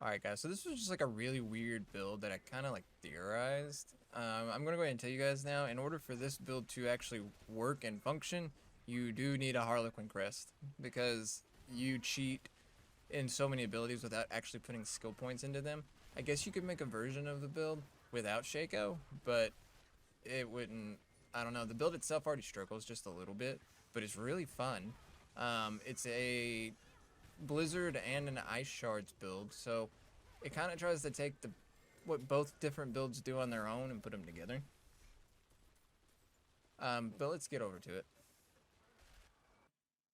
Alright guys, so this was just like a really weird build that I kind of like theorized. I'm going to go ahead and tell you guys now, in order for this build to actually work and function, you do need a Harlequin crest, because you cheat in so many abilities without actually putting skill points into them. I guess you could make a version of the build without Shaco, but it wouldn't, I don't know, the build itself already struggles just a little bit, but it's really fun. It's a Blizzard and an Ice Shards build, so it kind of tries to take the what both different builds do on their own and put them together. But let's get over to it.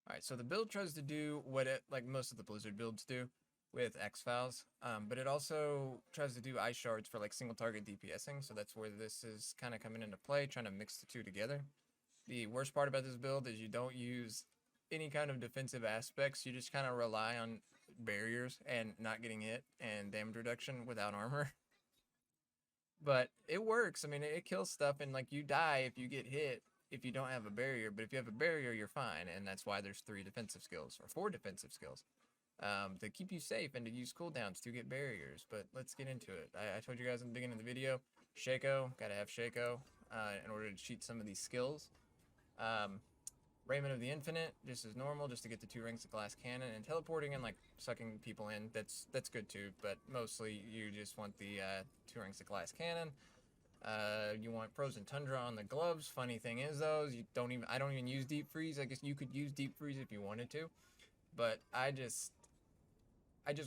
All right, so the build tries to do what it, like most of the Blizzard builds do with X-Files, but it also tries to do Ice Shards for like single target DPSing, so that's where this is kind of coming into play, trying to mix the two together. The worst part about this build is you don't use any kind of defensive aspects. You just kind of rely on barriers and not getting hit and damage reduction without armor. But it works. I mean, it kills stuff, and like you die if you get hit if you don't have a barrier. But if you have a barrier, you're fine, and that's why there's 3 defensive skills or 4 defensive skills to keep you safe and to use cooldowns to get barriers. But let's get into it. I told you guys in the beginning of the video, Shaco, gotta have Shaco in order to cheat some of these skills. Raiment of the Infinite, just as normal, just to get the 2 rings of glass cannon, and teleporting and like sucking people in. That's good too, but mostly you just want the 2 rings of glass cannon. You want Frozen Tundra on the gloves. Funny thing is, though, I don't even use Deep Freeze. I guess you could use Deep Freeze if you wanted to, but I just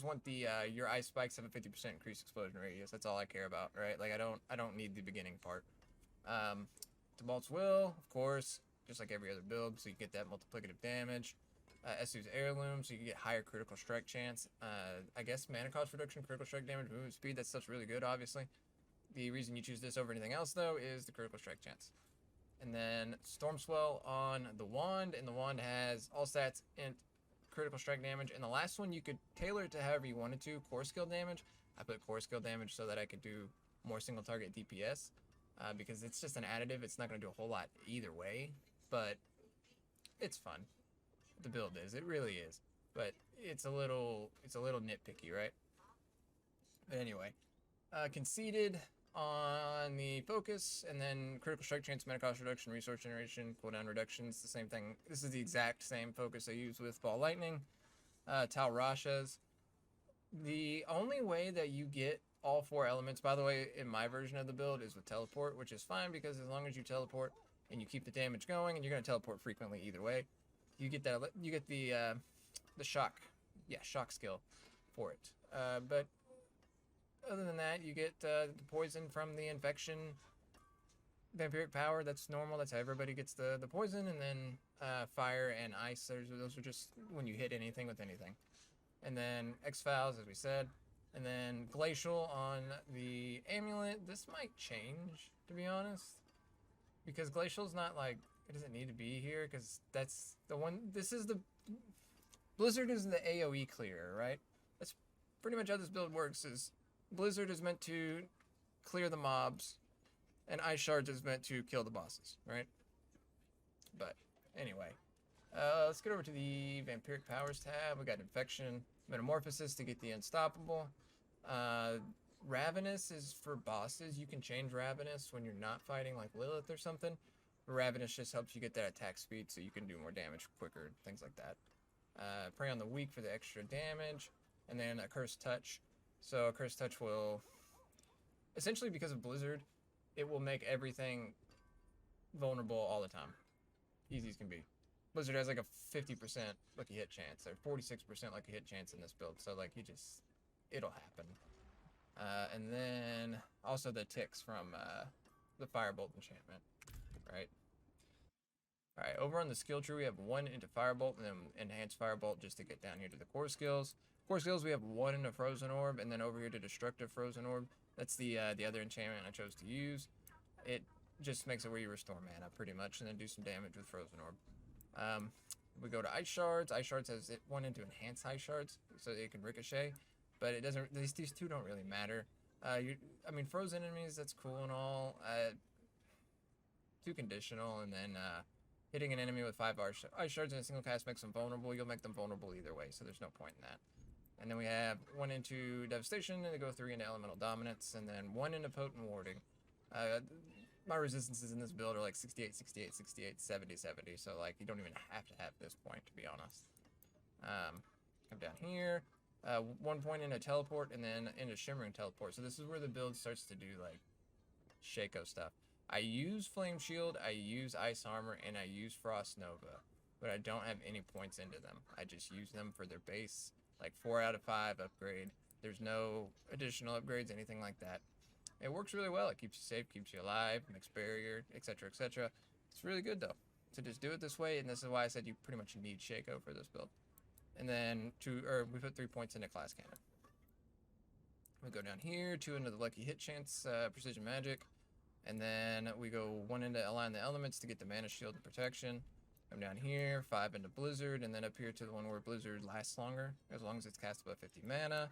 want the your ice spikes have a 50% increased explosion radius. That's all I care about, right? Like I don't need the beginning part. Debalt's Will, of course, just like every other build, so you get that multiplicative damage. Esu's Heirloom, so you can get higher critical strike chance. I guess mana cost reduction, critical strike damage, movement speed, that stuff's really good, obviously. The reason you choose this over anything else, though, is the critical strike chance. And then Storm Swell on the Wand, and the Wand has all stats and critical strike damage. And the last one, you could tailor it to however you wanted to. Core skill damage, I put core skill damage so that I could do more single target DPS. Because it's just an additive. It's not going to do a whole lot either way, but it's fun. The build is. It really is. But it's a little nitpicky, right? But anyway, conceded on the focus, and then critical strike chance, mana cost reduction, resource generation, cooldown reductions, the same thing. This is the exact same focus I use with Ball Lightning. Tal Rasha's. The only way that you get all 4 elements, by the way, in my version of the build, is with teleport, which is fine because as long as you teleport and you keep the damage going, and you're going to teleport frequently either way, you get that. You get the shock, shock skill for it. But other than that, you get the poison from the infection, vampiric power. That's normal. That's how everybody gets the poison, and then fire and ice. Those are just when you hit anything with anything. And then X-Files, as we said. And then Glacial on the amulet. This might change, to be honest. Because Glacial's not like, it doesn't need to be here, because that's the one, this is the, Blizzard is the AoE clear, right? That's pretty much how this build works, is Blizzard is meant to clear the mobs, and Ice Shards is meant to kill the bosses, right? But, anyway. Let's get over to the Vampiric Powers tab. We got Infection, Metamorphosis to get the Unstoppable. Ravenous is for bosses. You can change Ravenous when you're not fighting like Lilith or something. Ravenous just helps you get that attack speed so you can do more damage quicker, things like that. Prey on the Weak for the extra damage. And then a Cursed Touch. So a Cursed Touch will, essentially because of Blizzard, it will make everything vulnerable all the time. Easy as can be. Blizzard has like a 50% lucky hit chance, or 46% lucky hit chance in this build, so like it'll happen. And then also the ticks from the Firebolt enchantment, right? Alright, over on the skill tree we have 1 into Firebolt, and then Enhanced Firebolt just to get down here to the core skills. Core skills we have 1 into Frozen Orb, and then over here to Destructive Frozen Orb. That's the other enchantment I chose to use. It just makes it where you restore mana pretty much, and then do some damage with Frozen Orb. We go to Ice Shards. Ice Shards has 1 into Enhanced Ice Shards, so it can ricochet, but it doesn't. These 2 don't really matter. I mean, frozen enemies, that's cool and all. 2 conditional, and then hitting an enemy with 5 Ice Shards in a single cast makes them vulnerable. You'll make them vulnerable either way, so there's no point in that. And then we have 1 into Devastation, and they go 3 into Elemental Dominance, and then 1 into Potent Warding. My resistances in this build are like 68, 68, 68, 70, 70, so like you don't even have to have this point, to be honest. Come down here, 1 point into Teleport, and then into Shimmering Teleport. So this is where the build starts to do like Shaco stuff. I use Flame Shield, I use Ice Armor, and I use Frost Nova, but I don't have any points into them. I just use them for their base, like 4 out of 5 upgrade. There's no additional upgrades, anything like that. It works really well. It keeps you safe, keeps you alive, makes barrier, etc., etc. It's really good though to just do it this way, and this is why I said you pretty much need Shaco for this build. And then we put 3 points into Class Cannon. We go down here, 2 into the Lucky Hit Chance, Precision Magic, and then we go 1 into Align the Elements to get the Mana Shield and Protection. Come down here, 5 into Blizzard, and then up here to the one where Blizzard lasts longer, as long as it's cast above 50 mana.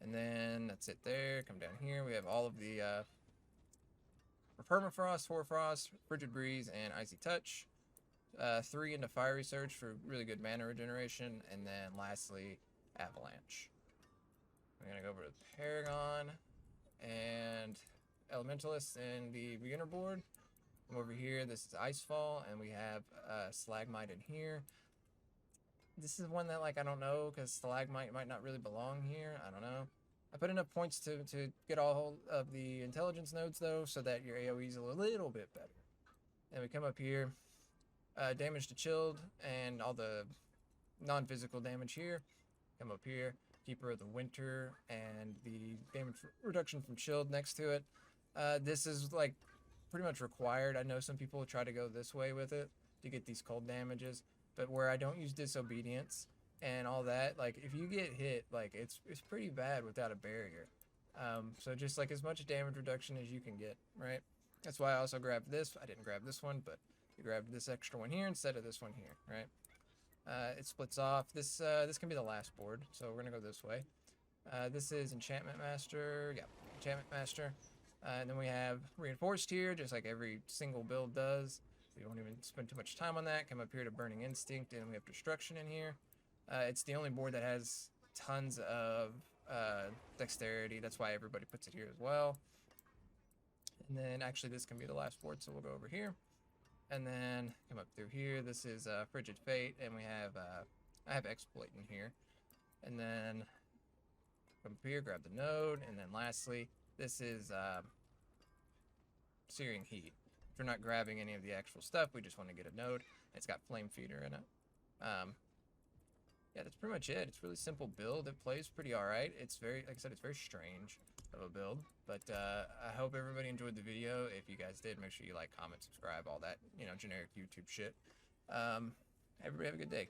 And then that's it there. Come down here, we have all of the Permafrost, Hoarfrost, Frigid Breeze, and Icy Touch. 3 into Fiery Surge for really good mana regeneration, and then lastly, Avalanche. We're gonna go over to Paragon and Elementalist in the beginner board. Over here, this is Icefall, and we have Stalagmite in here. This is one that, like, I don't know, because Stalagmite might not really belong here. I don't know. I put enough points to get all of the intelligence nodes, though, so that your AoE is a little bit better. And we come up here, damage to Chilled, and all the non-physical damage here. Come up here, Keeper of the Winter, and the damage reduction from Chilled next to it. This is, like, pretty much required. I know some people try to go this way with it to get these cold damages, but where I don't use Disobedience and all that, like if you get hit, like it's pretty bad without a barrier. So just like as much damage reduction as you can get, right? That's why I also grabbed this. I didn't grab this one, but you grabbed this extra one here instead of this one here, right? It splits off. This can be the last board, so we're gonna go this way. This is Enchantment Master. Yeah, Enchantment Master. And then we have Reinforced here, just like every single build does. We won't even spend too much time on that. Come up here to Burning Instinct, and we have Destruction in here. It's the only board that has tons of Dexterity. That's why everybody puts it here as well. And then actually this can be the last board, so we'll go over here. And then come up through here. This is Frigid Fate, and we have I have Exploit in here. And then come up here, grab the node, and then lastly, this is Searing Heat. If you're not grabbing any of the actual stuff, we just want to get a node. It's got Flame Feeder in it. Yeah, that's pretty much it. It's a really simple build. It plays pretty alright. It's very, like I said, it's very strange of a build. But I hope everybody enjoyed the video. If you guys did, make sure you like, comment, subscribe, all that, you know, generic YouTube shit. Everybody have a good day.